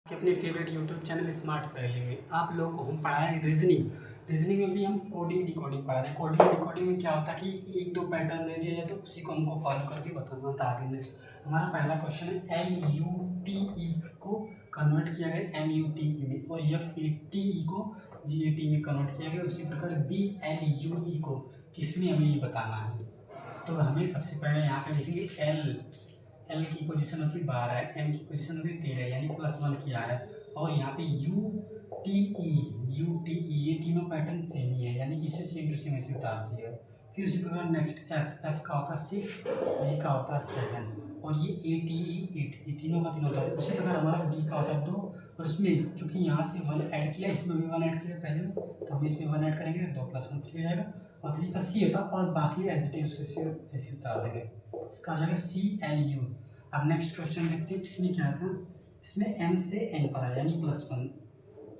कि अपने favourite YouTube channel smart family में आप लोग को हम पढ़ाएं रीजनिंग में भी हम कोडिंग डिकोडिंग पढ़ा रहे हैं। कोडिंग डिकोडिंग में क्या होता है कि एक दो पैटर्न दे दिया जाए तो उसी को हमको फॉलो करके बताना था आगे। नेक्स्ट हमारा पहला क्वेश्चन है LUTE को कन्वर्ट किया गया MUTE में और FATE को GAT में कन्वर्ट किया गया। उसी प्रकार BLUE को किसमें हमें ये बताना है। तो हमें सबसे पहले यहाँ पे लिखेंगे एल की पोजीशन होती है 12, एम की पोजीशन होती है 13 यानी +1 किया है। और यहाँ पे UTE ये तीनों पैटर्न सेम ही है यानी कि इसे सेम टू सेम ऐसे उतार दिया है। फिर उसी प्रकार नेक्स्ट एफ का होता है 6, जी का होता है 7 और ये ATE 8 ये तीनों का तीनों होता है। उसी प्रकार हमारा डी का होता है 2 और उसमें चूँकि यहाँ से 1 ऐड किया इसमें भी 1 ऐड किया पहले में तो हम इसमें 1 ऐड करेंगे 2 + 1 3 हो जाएगा और 3 का C होता है और बाकी एज इट इज ऐसे उतार देंगे। इसका आ जाएगा CLU। अब नेक्स्ट क्वेश्चन देखते हैं इसमें क्या था। इसमें M से N पर है यानी +1,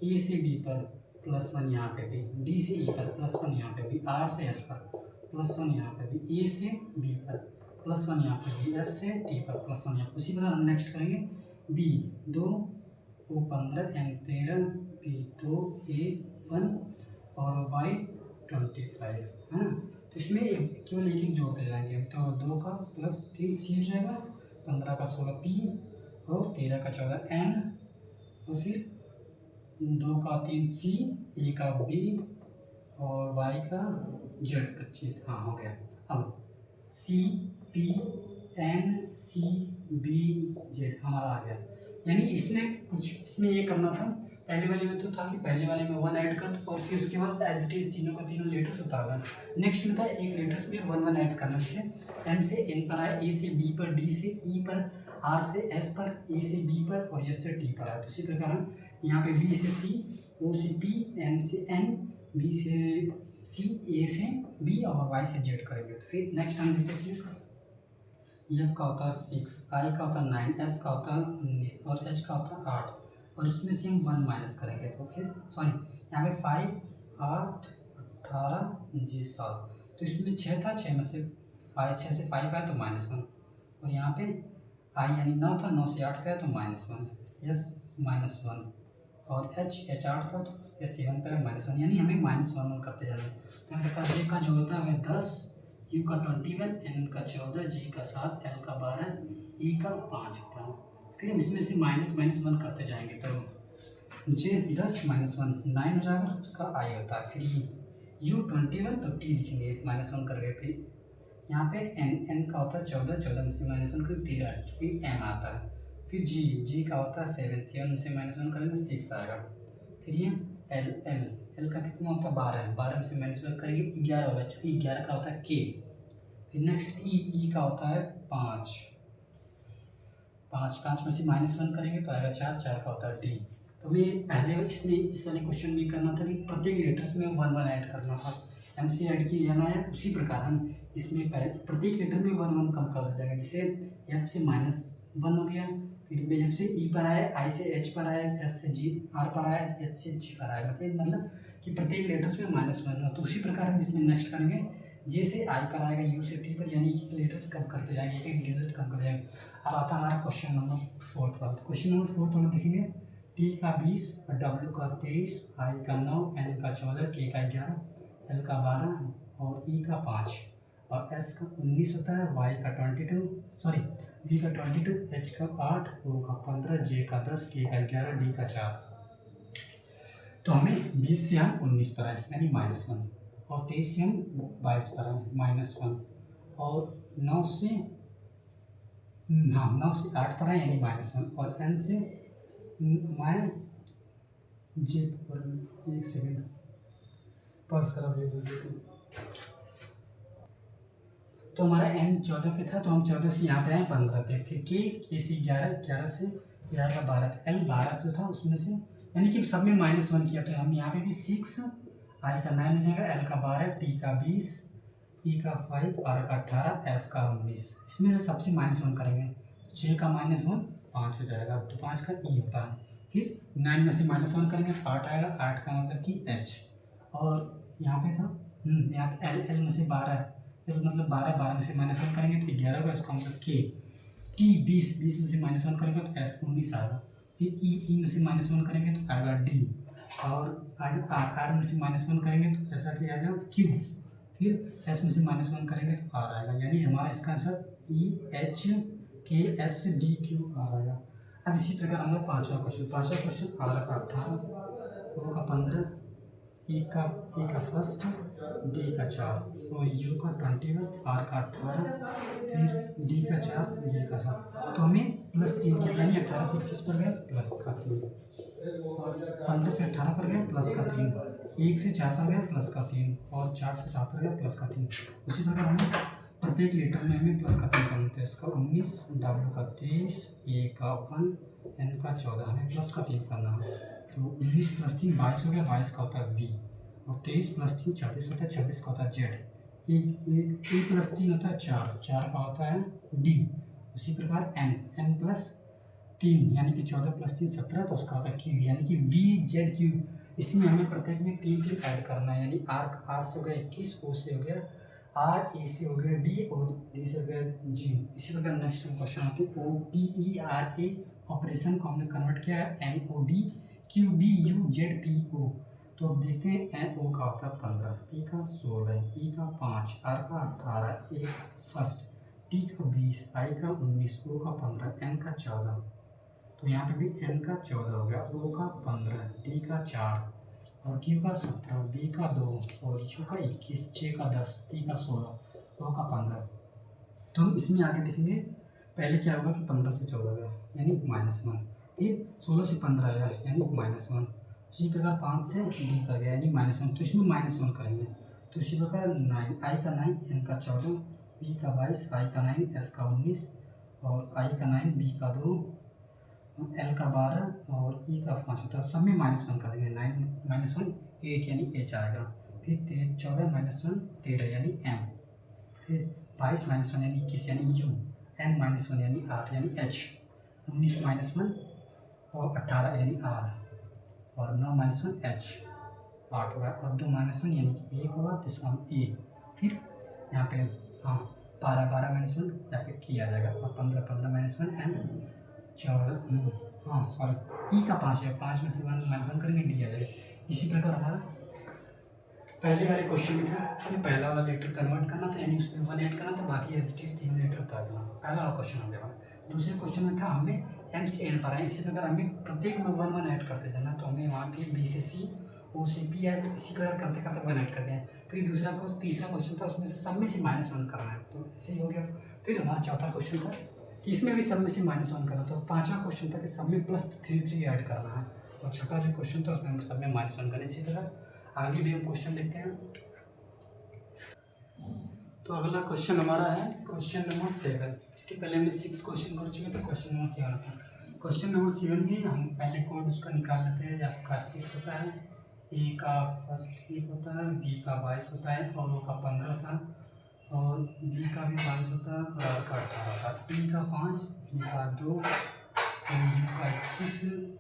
A से D पर +1 यहाँ पे भी, D से E पर +1 यहाँ पे भी, R से S पर +1 यहाँ पे भी, A से B पर +1 यहाँ पे भी, S से T पर +1 यहाँ पे। उसी प्रकार हम नेक्स्ट करेंगे B 2 O 15 M 13 B 2 A 1 और Y 25 है ना। तो इसमें केवल एक जोड़ते जाएंगे तो 2 का +3 C हो जाएगा, 15 का 16 P और 13 का 14 N और फिर 2 का 3 C, A का B और Y का Z 25। हाँ हो गया। अब C P N C B Z हमारा आ गया। यानी इसमें ये करना था। पहले वाले में तो था कि पहले वाले में 1 ऐड कर दो और फिर उसके बाद एज इट इज तीनों का तीनों लेटर्स उतारना। नेक्स्ट में था एक लेटर्स में 1 ऐड करना, जैसे M से N पर आया, A से B पर, D से E पर, R से S पर, A से B पर और S से T पर आया। तो इसी प्रकार हम यहाँ पे B से C, O से P, M से N, B से C, A से B और Y से Z करेंगे। तो फिर नेक्स्ट हम देखते हैं इसमें F का होता है 6, I का होता है 9, S का होता है 19 और H का होता है 8 और इसमें से हम 1 माइनस करेंगे। तो फिर सॉरी यहाँ पे 5 8 18 जी 7 तो इसमें 6 था, 6 में से 6 से 5 आया तो -1 और यहाँ पे I यानी 9 था, 9 से 8 पे आया तो -1, S -1 और H 8 था तो S 7 पे -1 यानी हमें -1 करते जाना है। तो हमें पता है J का जो होता है वह 10, U का 21, N का 14, G का 7, L का 12, E का 5 होता है। फिर हम इसमें से -1 करते जाएंगे तो J 10 -1 9 हो जाएगा, उसका I होता है। फिर U 21 तो T लिखेंगे -1 करके। फिर यहाँ पे N का होता है 14, 14 में से -1 करेंगे 13 है चूँकि M आता है। फिर G का होता है 7, 7 में से -1 करेंगे 6 आएगा। फिर ये L का कितना होता है 12, 12 में से -1 करेंगे 11 होगा चूँकि 11 का होता है K। फिर नेक्स्ट E का होता है 5, 5 में से -1 करेंगे तो आएगा 4, 4 का होता है D। तो हमें पहले इसमें इस वाले क्वेश्चन में करना था कि प्रत्येक लेटर्स में 1 ऐड करना था। M से ऐड किया जाना है, उसी प्रकार हम इसमें प्रत्येक लेटर में 1 कम कर जाएंगे। जैसे F से -1 हो गया, फिर F से E पर आया, I से H पर आया, S से G R पर आया, H से G पर आया। मतलब कि प्रत्येक लेटर्स में -1 हो। तो उसी प्रकार हम इसमें नेक्स्ट करेंगे J से I पर आएगा, U से T पर, यानी एक लेटर्स कम करते जाएंगे, एक डिजिट कम कर जाएंगे। अब आता है हमारा क्वेश्चन नंबर 4 वाला। तो क्वेश्चन नंबर 4 हम देखेंगे T का 20, W का 23, I का 9, N का 14, K का 11, L का 12 और E का 5 और S का 19 होता है, Y का 22 सॉरी V का 22, H का 8, O का 15, J का 10, K का 11, D का 4। तो हमें 20 से हम 19 पर आए यानी -1 और 23 से हम 22 पर आए -1 और 9 से 8 पर आए यानी -1 और N से हमारे J पर एक सेकेंड पास करा बोल देते। तो हमारा M 14 पे था तो हम 14 से यहाँ पे आए 15 पे। फिर K से 11 से जाएगा 12 पे। L 12 जो था उसमें से यानी कि सब में -1 किया तो हम यहाँ पे भी 6, I का 9 हो जाएगा, L का 12, T का 20, E का 5, R का 18, S का 19। इसमें से सबसे -1 करेंगे, 6 का -1 5 हो जाएगा तो 5 का E होता है। फिर 9 में से -1 करेंगे 8 आएगा, 8 का मतलब कि H और यहाँ पे था यहाँ पे L में से 12 मतलब 12 में से -1 करेंगे तो 11 होगा, इसका मतलब K। T 20 में से -1 करेंगे तो S 19 आएगा। फिर ई में से -1 करेंगे तो आएगा डी, और आएगा आर में से -1 करेंगे तो ऐसा क्या आएगा क्यू, फिर एस में से -1 करेंगे तो आर आएगा, यानी हमारा इसका आंसर EHKSDQ आर आएगा। अब इसी प्रकार हमारा पाँचवा क्वेश्चन आर का 18, ओ का 15, ए का फर्स्ट, डी का 4 और यू का 21, आर का 18, फिर डी का 4, जी का 7। तो हमें +3 किया, यानी 18 से 21 पर गया प्लस का 3, और 15 से 18 पर गया प्लस का 3, 1 से 4 पर गया प्लस का 3, और 4 से 7 पर गया प्लस का 3। उसी प्रकार हमें प्रत्येक लेटर में हमें प्लस का 3 करना है। इसका 19, डब्ल्यू का 23, ए का 1, एन का 14, हमें प्लस का 3 करना है। तो 19 + 3 22 हो गया, 22 का होता है वी, और 23 + 3 26 होता है, 26 का होता है जेड, ए + 3 होता है 4, 4 का होता है डी। उसी प्रकार एन + 3 यानी कि 14 + 3 17, तो उसका होता है क्यू, यानी कि वी जेड क्यू। इसमें हमें प्रत्येक में 3 ऐड करना है, यानी आर से हो गया 21, ओ से हो गया आर, ए से हो गया डी, और डी से हो गया जी। इसी प्रकार नेक्स्ट क्वेश्चन आते हैं OPERA ऑपरेशन को हमने कन्वर्ट किया है NODQBUZPO। तो अब देखते हैं एन ओ का होता है 15, पी का 16, ई का 5, आर का 18, ए फर्स्ट, टी का 20, आई का 19, ओ का 15, एन का 14। तो यहाँ पे भी एन का 14 हो गया, ओ का 15, डी का 4 और क्यू का 17, बी का 2 और यू का 21, चे का 10, टी का 16, ओ का 15। तो हम इसमें आगे देखेंगे पहले क्या होगा कि 15 से 14 गया यानी -1, फिर 16 से 15 आया यानी -1, उसी प्रकार 5 से डी का गया यानी -1, तो इसमें -1 करेंगे। तो इसी प्रकार 9, आई का 9, एन का 14, बी का 22, आई का 9, एस का 19 और आई का 9, बी का 2, एल का 12 और ई का 5 होता है। सब में -1 कर देंगे, 9 -1 8 यानी एच आएगा, फिर 14 -1 13 यानी एम, फिर 22 -1 यानी 21 यानी यू, एन -1 यानी 8 यानी एच, 19 -1 और 18 यानी आर, और 9 -1 एच 8 होगा, और 2 -1 यानी कि 1 होगा, तीसरा ए। फिर यहाँ पे हाँ 12 -1 या फिर किया जाएगा, और 15 -1 एन 14, हाँ सॉरी ई का 5 है, 5 में से 1 - 1 करेंगे डी आ जाएगा। इसी प्रकार हमारा पहले वाले क्वेश्चन में था, इसमें पहला वाला लेटर कन्वर्ट करना था, यानी उसमें 1 ऐड करना था, बाकी एस टी 3 लेटर उतार देना था। पहला वाला क्वेश्चन हो गया। दूसरे क्वेश्चन में था हमें एम से एन पर आए, इसी प्रकार हमें प्रत्येक में 1 ऐड करते जाना, तो हमें वहाँ पे बी से सी, ओ से पी है, तो इसी प्रकार करते करते 1 ऐड करते हैं। फिर तीसरा क्वेश्चन था, उसमें से सब में से -1 करना है, तो ऐसे ही हो गया। फिर हमारा चौथा क्वेश्चन था कि इसमें भी सब में से -1 करना, तो पाँचवा क्वेश्चन था कि सब में +3 ऐड करना है, और छठा जो क्वेश्चन था उसमें हम सब में -1 करें। इसी तरह आगे भी हम क्वेश्चन देखते हैं। तो अगला क्वेश्चन हमारा है क्वेश्चन नंबर 7। इसके पहले हमने 6 क्वेश्चन कर चुके, तो क्वेश्चन नंबर 7 था। क्वेश्चन नंबर 7 में हम पहले कोड उसका निकाल लेते हैं। एफ का 6 होता है, ए का फर्स्ट 1 होता है, बी का 22 होता है, और ओ का 15 होता है, और बी का भी 22 होता है, और आर का 18 होता है, ई का 5, बी का 2, यू का 21,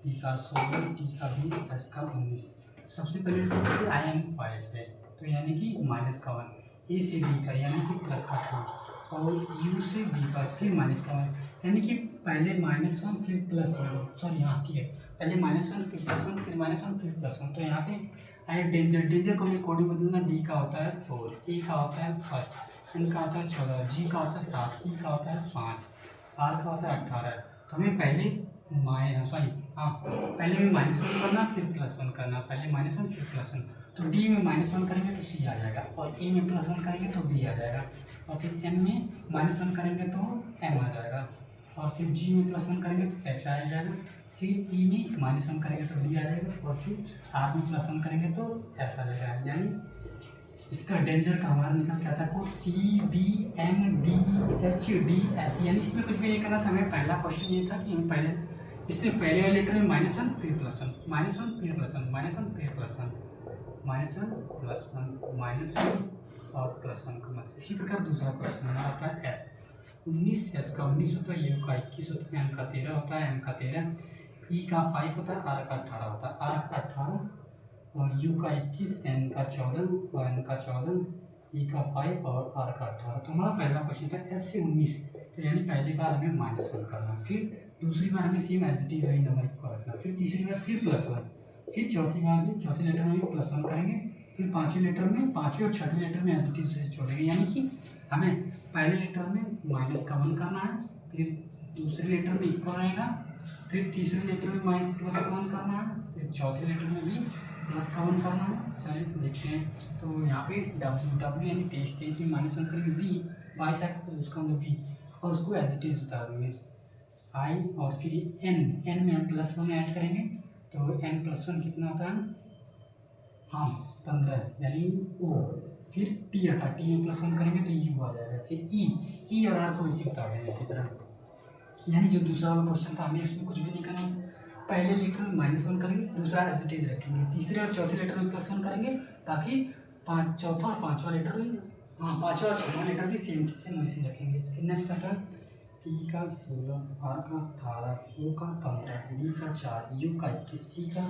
बी का 16, टी का 20, एस का 19। सबसे पहले 6 से आई एम 5 है, तो यानी कि -1, ए से बी का यानी कि +2, और यू से बी का फिर -1, यानी कि पहले -1 फिर +1, सॉरी यहाँ ठीक है, पहले -1 फिर +1 फिर -1 फिर +1। तो यहाँ पे आए डेंजर को हमें कोड में बदलना। डी का होता है 4, ए का होता है फर्स्ट, एन का होता है 14, जी का होता है 7, ई का होता है 5, आर का होता है 18। तो हमें पहले पहले में -1 करना फिर +1 करना, पहले -1 फिर +1। तो डी में -1 करेंगे तो सी आ जाएगा, और ए में +1 करेंगे तो बी आ जाएगा, और फिर एम में -1 करेंगे तो एम आ जाएगा, और फिर जी में +1 करेंगे तो एच आ जाएगा, फिर ई में -1 करेंगे तो डी आ जाएगा, और फिर आर में +1 करेंगे तो एस आ जाएगा। यानी इसका डेंजर का हमारा निकल के आता है कोड CBMDHDS, यानी इसमें कुछ भी नहीं करना था। हमें पहला क्वेश्चन ये था कि हम इसमें पहले वाले लेटर में -1 फिर +1, -1 फिर +1, -1 फिर +1, -1 +1 और +1 का मतलब। इसी प्रकार दूसरा क्वेश्चन हमारा आता है एस 19, एस का 19 होता है, यू का 21 होता है, एम का 13 होता है, एम का 13, ई का 5 होता है, आर का 18 होता है, आर का 18 और यू का 21, एन का 14 और एन का 14, ई का 5 और आर का 18। तो हमारा पहला क्वेश्चन था एस से 19, तो यानी पहली बार हमें -1 करना, फिर दूसरी बार हमें सेम एज इट इज वही नंबर को रखना, फिर तीसरी बार फिर +1, फिर चौथी बार भी चौथे लेटर में भी +1 करेंगे, फिर पाँचवें लेटर में, पाँचवें और छठवें लेटर में एज इट इज छोड़ेंगे। यानी कि हमें पहले लेटर में -1 करना है, फिर दूसरे लेटर में इक्वल रहेगा, फिर तीसरे लेटर में -1 करना है, फिर चौथे लेटर में भी +1 करना है। चलिए देखते हैं। तो यहाँ पे W यानी 23 में -1 करेंगे, V 22 तो उसका मतलब V, और उसको एज इट इज उतार देंगे I, और फिर N में हम +1 ऐड करेंगे तो N+1 कितना होता है, हाँ 15, यानी O। फिर T आता है, T में +1 करेंगे तो U आ जाएगा, फिर E और R को इसी उतार देंगे इसी तरह। यानी जो दूसरा वाला क्वेश्चन था हमें उसमें कुछ भी नहीं करना, पहले लेटर में -1 करेंगे, दूसरा एज इट इज रखेंगे, तीसरे और चौथे लेटर में +1 करेंगे, ताकि चौथा और पाँचवा लेटर भी, हाँ पाँचवा और छठवां लेटर भी सेम वैसे रखेंगे। फिर नेक्स्ट आता है P का 16, R का 18, O का 15, D का 4, U का 21, C का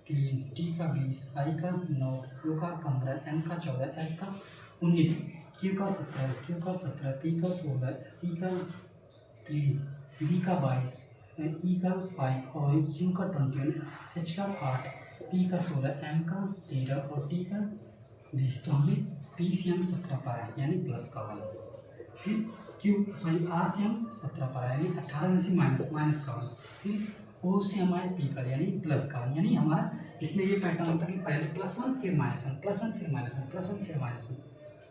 3, T का 20, I का 9, O का 15, N का 14, S का 19, Q का 17, P का 16, C का 3, B का 22, E का 5 और U का 21, H का 8, P का 16, M का 13 और T का 20। तो हमें P से हम 17 पाया यानी +1, फिर R से हम 17 पाया यानी 18 में से -1, फिर O से हमारे P पर यानी +1। यानी हमारा इसमें ये पैटर्न होता है कि पहले +1 फिर -1, +1 फिर -1, +1 फिर -1।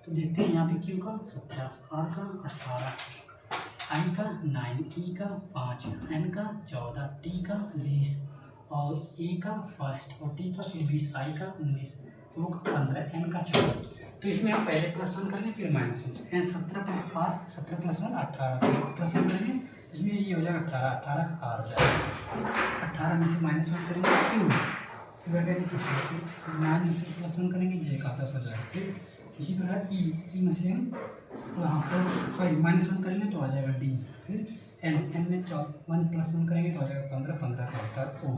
तो देखते हैं यहाँ पे Q का 17, R का 18, I का 9, E का 5, N का 14, T का 20 और A का 1 और T का फिर 20, I का 19, O का 15, N का 14। तो इसमें हम पहले +1 करेंगे फिर -1, 17 + R 17 + 1 18, +1 करेंगे इसमें ये हो जाएगा 18 R हो जाएगा, 18 में से -1 करेंगे Q, वगैरह से 9 में से +1 करेंगे J का 10 हो जाएगा। फिर इसी प्रकार E में से हम यहाँ पर -1 करेंगे तो आ जाएगा D, फिर N में 1 +1 करेंगे तो आ जाएगा 15 का होता है O।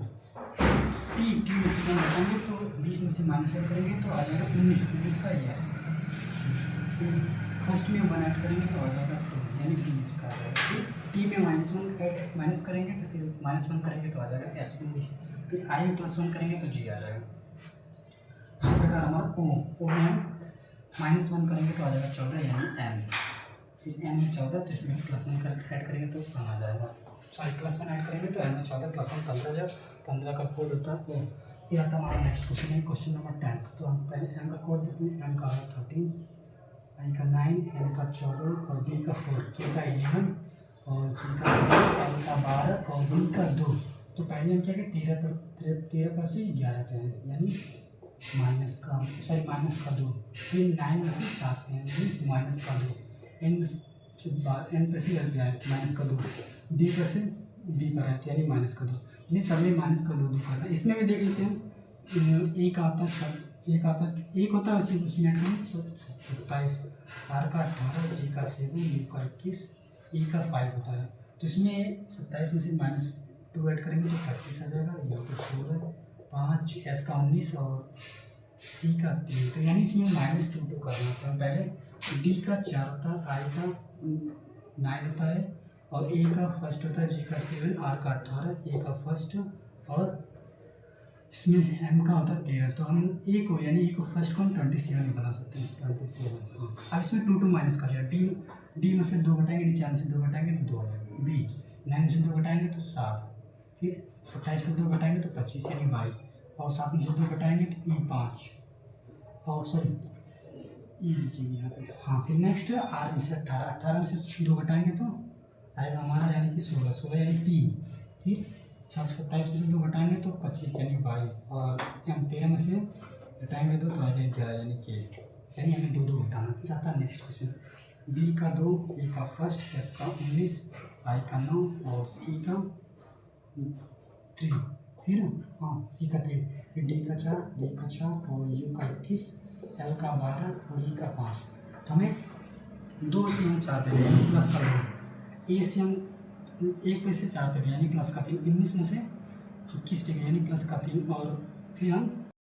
T में से 1 हटाएंगे तो 20 में से -1 करेंगे तो आ जाएगा 19 का S। फिर फर्स्ट में 1 ऐड करेंगे तो आ जाएगा 2 यानी T उसका आ जाएगा। फिर T में -1 माइनस करेंगे तो फिर -1 करेंगे तो आ जाएगा S 19, फिर I में +1 करेंगे तो G आ जाएगा। इस प्रकार हमारा O में हम -1 करेंगे तो आ जाएगा 14 यानी N, फिर N में 14 तो इसमें +1 ऐड करेंगे तो आ जाएगा, +1 ऐड करेंगे तो N में 14 +1 15, जब 15 का कोड होता है O। ये आता है हमारा नेक्स्ट क्वेश्चन है, क्वेश्चन नंबर 10। तो हम पहले M का कोड देखते हैं। M का 13, I का 9, N का 14 और D का 4, K का 11 और G का 7, L का 12 और B का 2। तो पहले हम क्या करें 13 पर से 11 पे हैं यानी माइनस का 2, फिर 9 में से 7 पे यानी -2, N पे से L पे आए माइनस का 2, D पर से B पर आए यानी -2, यानी सब में -2 करना। इसमें भी देख लेते हैं, एक आता है एक होता है उसमें 27, R का 18, G का 7, U का 21, E का 5 होता है। तो इसमें 27 में से -2 ऐड करेंगे तो 25 आ जाएगा, U का 16, 5, S का 19 और C का 3। तो यानी इसमें -2 करना होता है। पहले D का 4 होता है, I का 9 होता है और A का 1 होता है, G का 7, R का 18, A का 1 और इसमें M का होता है 13। तो हम A को यानी A को फर्स्ट को हम 27 में बना सकते हैं, 27। हाँ अब इसमें 2 माइनस कर लिया, D में से 2 घटाएंगे, नीचे में से 2 घटाएंगे तो 2 आ जाएगा, B 9 में से 2 घटाएंगे तो 7, फिर 27 में 2 घटाएंगे तो 25 यानी Y, और 7 में से 2 घटाएंगे तो E 5 और E लिखिए यहाँ पे। हाँ फिर नेक्स्ट R में से 18 में से 2 घटाएंगे तो आएगा हमारा यानी कि 16 यानी P, फिर 27 में से 2 घटाएंगे तो 25 यानी Y, और M 13 में से घटाएंगे तो आ जाएगा 11 यानी K, यानी हमें 2 घटाना। फिर आता है नेक्स्ट क्वेश्चन, B का 2, A का 1, S का 19, I का 9 और C का 3, फिर C का 3, फिर D का 4, D का 4 और U का 21, L का 12 और E का 5। तो हमें 2 से हम 4 पे गए प्लस का 2, A से हम 1 पे से 4 पे गए यानी +3, 19 में से 21 पे गए यानी +3, और फिर हम